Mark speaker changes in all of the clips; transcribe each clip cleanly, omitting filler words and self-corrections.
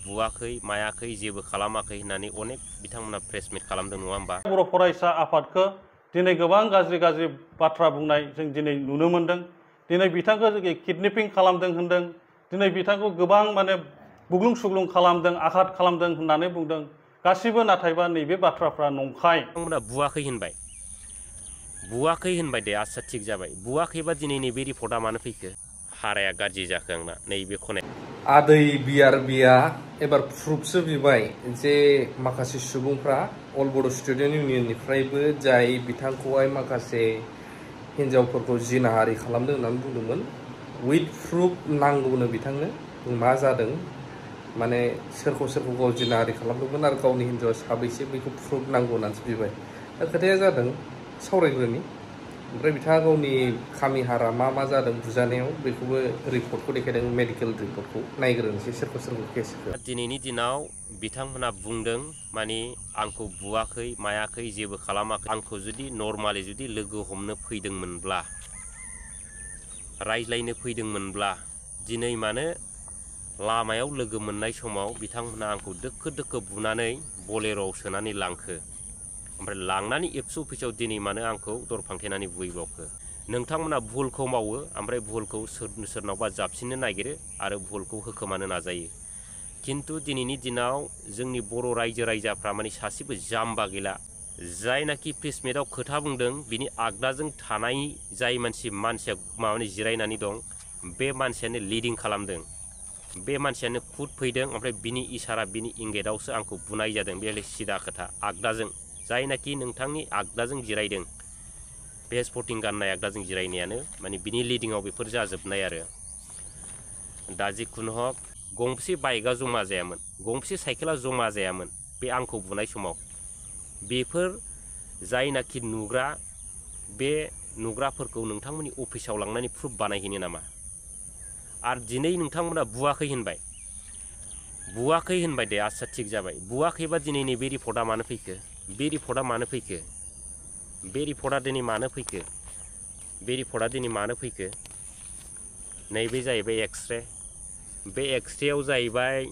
Speaker 1: बुवाखै मायाखै जेबो खालामाखै होननानै अनेक बिथांमोना प्रेस मिट खालामदों नङा होमबा।
Speaker 2: बर' फरायसा आफादखौ दिनै गोबां गाज्रि बाथ्रा बुंनाय जों दिनै नुनो मोनदों। दिनै बिथांखौ किडनेपिं खालामदों होनदों, दिनै बिथांखौ गोबां माने बुग्लुं सुग्लुं खालामदों, आघात खालामदों होननानै बुंदों। गासिबो नाथायबा नैबे बाथ्राफ्रा नंखाय।
Speaker 1: बिथांमोना बुवाखै होनबाय दे, आच्छा थिग जाबाय। बुवाखैबा दिनै नैबे रिपर्टआ मानो फैखो? हाराया गाज्रि जाखो आंना नैबे खनाय।
Speaker 3: आदै बिआरबिआ एबार प्रुफसो बिबाय जे माखासे सुबुंफ्रा अल बड' स्टुडेन्ट इउनियननिफ्रायबो जाय बिथांखौहाय माखासे हिन्जावफोरखौ जिनाहारि खालामदों होननानै बुंदोंमोन, उइथ प्रुफ नांगौनो बिथांनो मा जादों, माने सोरखौ गाव जिनाहारि खालामदोंमोन आरो गावनि हिन्जावा साबैसे बेखौ प्रुफ नांगौ होननानैसो बिबाय। दा खोथाया जादों सावरायग्रोनि, ओमफ्राय बिथाङा गावनि खामिहारा मा जादों बुजानायाव बेखौबो रिपर्टखौ देखायदों, मेडिकेल रिपर्टखौ नायग्रोनोसै सोरखौ केस होखो।
Speaker 1: दिनैनि दिनाव बिथांमोना बुंदों माने आंखौ बुवाखै मायाखै जेबो खालामाखै। आंखौ जुदि नर्मालि जुदि लोगो हमनो फैदोंमोनब्ला, रायज्लायनो फैदोंमोनब्ला, दिनै मानो लामायाव लोगो मोननाय समाव बिथांमोना आंखौ दोखो बुनानै बलेर'आव सोनानै लांखो? ओमफ्राय लांनानै एबसु अफिसाव दिनै मानो आंखौ दर फांथेनानै बुहैबावखो? नोंथांमोना भुलखौ मावो, ओमफ्राय भुलखौ सोरनावबा जाबसिननो नागिरो आरो भुलखौ होखोमानो नाजायो। खिन्थु दिनैनि दिनाव जोंनि बर' रायजो राजाफ्रा माने सासेबो जाम्बा गैला। जायनाखि प्रेस मिटआव खोथा बुंदों बिनि आगदाजों थानाय जाय मानसिया माबानि जिरायनानै दं, बे मानसियानो लिडिं खालामदों। बे मानसियानो खुद फैदों, ओमफ्राय बिनि इसारा बिनि इंगेटआवसो आंखौ बुनाय जादों। बे सिदा खोथा। आगदाजों जायनाखि नोंथांनि आगदाजों जिरायदों, बे स्पर्टिं गाननाय आगदाजों जिरायनायानो माने बिनि लिडिंआव बेफोर जाजोबनाय आरो। दा जिखुनु हक गंसे बाइकआ जमा जायामोन, गंसे साइकेला जमा जायामोन बे आंखौ बुनाय समाव। बेफोर जायनाखि नुग्रा, बे नुग्राफोरखौ नोंथांमोननि अफिसाव लांनानै प्रुफ बानायहैनो नामा? आरो दिनै नोंथांमोना बुवाखै होनबाय दे, आच्छा थिग जाबाय। बुवाखैबा दिनै नैबे रिपर्टआ मानो फैखो? बे रिपर्टआ मानो फैखो? बे रिपर्टआ दिनै मानो फैखो? बे रिपर्टआ दिनै मानो फैखो? नैबे जाहैबाय एक्सरे। बे एक्सरेयाव जाहैबाय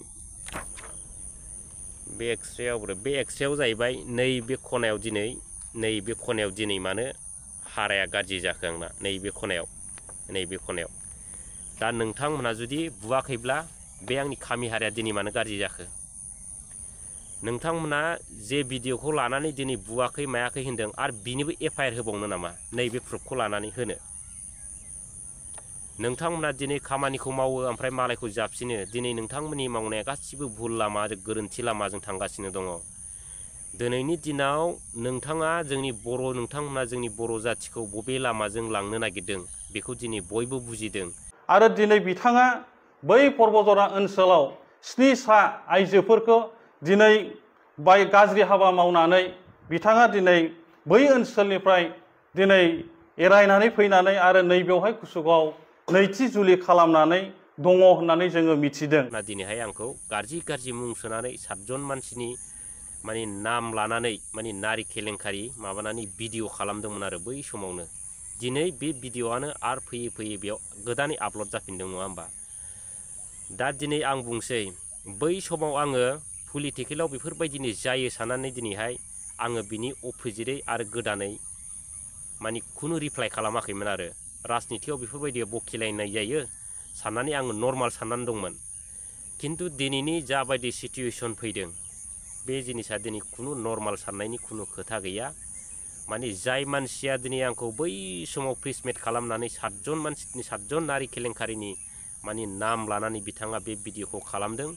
Speaker 1: नैबे खनायाव दिनै मानो हाराया गाज्रि जाखो आंना? नैबे खनायाव। दा नोंथांमोनहा जुदि बुवाखैब्ला बे आंनि खामि हाराया दिनै मानो गाज्रि जाखो? नोंथांमोना जे भिडिअखौ लानानै दिनै बुवाखै मायाखै होनदों, आरो बिनिबो एफआइआर होबावनो नामा नैबे प्रुफखौ लानानै होनो? नोंथांमोना दिनै खामानिखौ मावो ओमफ्राय मालायखौ जाबसिनो। दिनै नोंथांमोननि मावनाया गासिबो भुल लामा, गोरोन्थि लामाजों थांगासिनो दङ। दिनैनि दिनाव नोंथांमोना जोंनि बर' जाथिखौ बबे लामाजों लांनो नागिरदों बेखौ दिनै बयबो बुजिदों।
Speaker 2: आरो दिनै बिथाङा बै पर्बजरा ओनसोलाव 7 आइजोफोरखौ दिनै गाज्रि हाबा मावनानै बिथाङा दिनै बै ओनसोलनिफ्राय दिनै एरायनानै फैनानै आरो नैबेवहाय कुसुगाव नैथि जुलि खालामनानै दङ होननानै जोङो मिथिदों।
Speaker 1: दिनैहाय आंखौ गाज्रि मुं सोनानै 7 जन मानसिनि माने नाम लानानै माने नारि केलेंकारि माबानानै भिडिअ खालामदोंमोन आरो बै समावनो। दिनै बे भिडिअआनो आरो फैयै बेयाव गोदानै आपल'ड जाफिनदों नङा होमबा? दा दिनै आं बुंसै, बै समाव आङो पलिटिकेलाव बेफोरबायदिनो जायो साननानै दिनैहाय आङो बिनि अपोजिटै आरो गोदानै माने खुनु रिप्लाइ खालामाखैमोन आरो। राजनितियाव बेफोरबायदि बखिलायनाय जायो साननानै आङो नर्माल साननानै दंमोन। खिन्थु दिनैनि जाबायदि सिटुवेसन फैदों, बे जिनिसा दिनै खुनु नर्माल साननायनि खुनु खोथा गैया। माने जाय मानसिया दिनै आंखौ बै समाव प्रेस मिट खालामनानै 7 जन नारि केलेंकारिनि माने नाम लानानै बिथाङा बे भिडिअखौ खालामदों।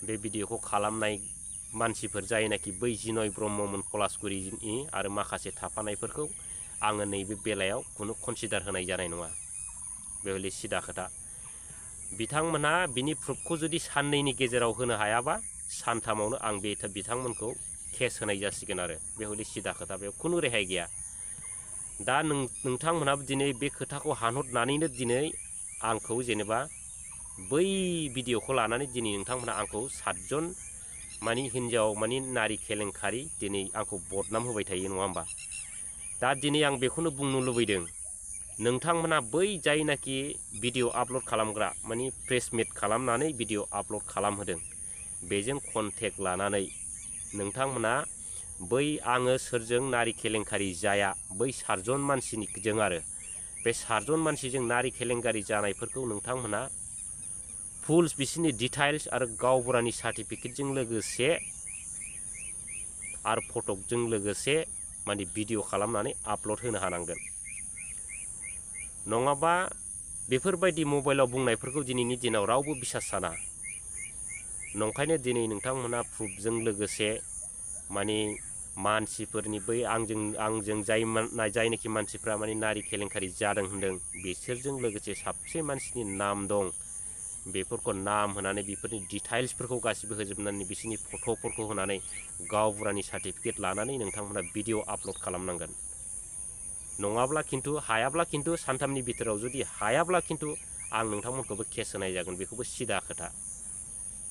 Speaker 1: बे भिडिअखौ खालामनाय मानसिफोर जायनाखि बै जिनय ब्रह्ममोन पलासगुरिनि आरो माखासे थाफानायफोरखौ आङो नैबे बेलायाव खुनु कनसिडार होनाय जानाय नङा। बे हले सिदा खोथा। बिथांमोनहा बिनि प्रुफखौ जुदि साननैनि गेजेराव होनो हायाबा, सानथामावनो आं बिथांमोनखौ केस होनाय जासिगोन आरो। बे हले सिदा खोथा, बेयाव खुनु रेहाय गैया। दा नोंथांमोनहाबो दिनै बे खोथाखौ हानहरनानैनो दिनै आंखौ जेनेबा बै भिडिअखौ लानानै दिनै नोंथांमोनहा आंखौ 7 जन माने हिन्जाव माने नारि केलेंकारि दिनै आंखौ बदनाम होबाय थायो नङा होमबा? दा दिनै आं बेखौनो बुंनो लुबैदों, नोंथांमोना बै जायनाखि भिडिअ आपल'ड खालामग्रा माने प्रेस मिट खालामनानै भिडिअ आपल'ड खालामहोदों, बेजों कन्टेक्ट लानानै नोंथांमोना बै आङो सोरजों नारि केलेंकारि जाया बै 4 जन मानसिजों आरो बे 4 जन मानसिजों नारि केलेंकारि जानायफोरखौ नोंथांमोना फुल बिसोरनि डिटेल्स आरो गावबुरानि सार्टिफिकेटजों लोगोसे आरो फटकजों लोगोसे माने भिडिअ खालामनानै आपल'ड होनो हानांगोन। नङाबा बेफोरबायदि मबाइलाव बुंनायफोरखौ दिनैनि दिनाव रावबो बिसास साना। नंखायनो दिनै नोंथांमोना प्रुफजों लोगोसे माने मानसिफोरनि बै आंजों जायनाखि मानसिफ्रा माने नारि केलेंकारि जादों होनदों बिसोरजों लोगोसे साबसे मानसिनि नाम दं बेफोरखौ नाम होनानै बेफोरनि डिटेल्सफोरखौ गासिबो होजोबनानै बिसोरनि फट'फोरखौ होनानै गावबुरानि सार्टिफिकेट लानानै नोंथांमोना भिडिअ आपल'ड खालामनांगोन। नङाब्ला खिन्थु हायाब्ला खिन्थु सानथामनि बिथोराव जुदि हायाब्ला खिन्थु आं नोंथांमोनखौबो केस होनाय जागोन। बेखौबो सिदा खोथा,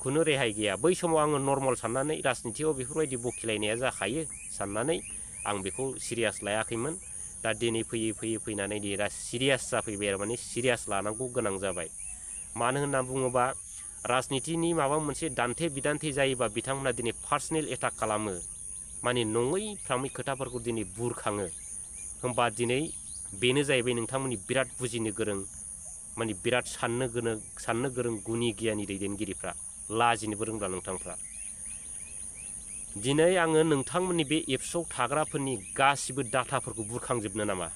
Speaker 1: खुनु रेहाय गैया। बै समाव आङो नर्माल साननानै राजनितियाव बेफोरबायदि बखिलायनाया जाखायो साननानै आं बेखौ सिरियास लायाखैमोन। दा दिनै फैयै फैनानै दा सिरियास जाफैबाय आरो माने सिरियास लानांगौ गोनां जाबाय। मानो होनना बुङोबा राजनितिनि माबा मोनसे दान्थे बिदान्थे जायोबा बिथांमोना दिनै पार्सनेल एटाक खालामो, माने नङै फ्रामै खोथाफोरखौ दिनै बुरखाङो। होमबा दिनै बेनो जाहैबाय नोंथांमोननि बिराद बुजिनो गोरों माने बिराद साननो गोरों गुनि गियानि दैदेनगिरिफ्रा लाजिनोबो रोंला नोंथांफ्रा। दिनै आङो नोंथांमोननि बे एप्सआव थाग्राफोरनि गासिबो डाटाफोरखौ बुरखांजोबनो नामा?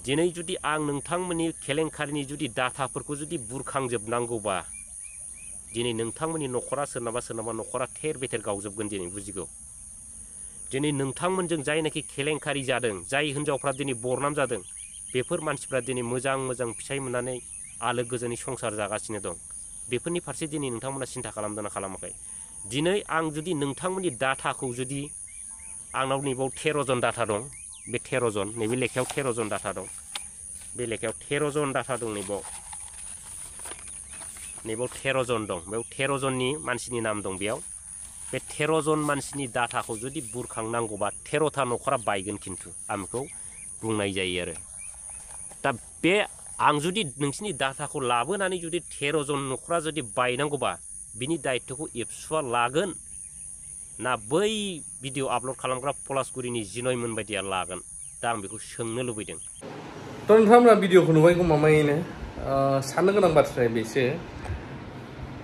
Speaker 1: दिनै जुदि आं नोंथांमोननि केलेंकारिनि जुदि डाटाफोरखौ जुदि बुरखांजोबनांगौबा दिनै नोंथांमोननि न'खरा सोरनाबा न'खरा थेर बेथेर गावजोबगोन दिनै बुजिगौ। दिनै नोंथांमोनजों जायनाखि केलेंकारि जादों, जाय हिनजावफ्रा दिनै बरनाम जादों, बेफोर मानसिफ्रा दिनै मोजां फिसाय मोननानै आलो गोजोनै संसार जागासिनो दं। बेफोरनि फारसे दिनै नोंथांमोना सिन्था खालामदोंना खालामाखै? दिनै आं जुदि नोंथांमोननि डाटाखौ जुदि आंनाव नैबाव 13 जन डाटा दं, बे 13 जन नैबे लेखायाव 13 जन डाटा दं, बे लेखायाव 13 जन डाटा दं, नैबाव 13 जन दं, बेयाव 13 जननि मानसिनि नाम दं। बेयाव बे 13 जन मानसिनि डाटाखौ जुदि बुरखांनांगौबा 13था न'खरा बायगोन खिन्थु आं बेखौ बुंनाय जायो आरो। दा बे आं जुदि नोंसिनि डाटाखौ लाबोनानै जुदि 13 जन न'खरा जुदि बायनांगौबा बिनि दायित्वखौ एबसुआ लागोन ना बै भिडिअ आपल'ड खालामग्रा पलासगुरिनि जिनयमोन बायदिया लागोन? दा आं बेखौ सोंनो लुबैदों।
Speaker 3: थ' नोंथांमोना भिडिअखौ नुबाय गमामायैनो साननो गोनां बाथ्राया बेसो,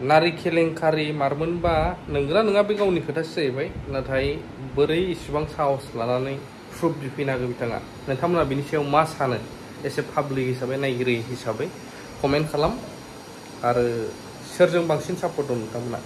Speaker 3: नारि केलेंकारि मारमोनबा नंगौना नङा बे गावनि खोथासो जाहैबाय। नाथाय बोरै इसिबां साहस लानानै प्रुफ बिफैनो हागौ बिथाङा? नोंथांमोना बिनि सायाव मा सानो? एसे पाब्लिक हिसाबै नायगिरि हिसाबै कमेन्ट खालाम। आरो सोरजों बांसिन सापर्ट दं नोंथांमोना?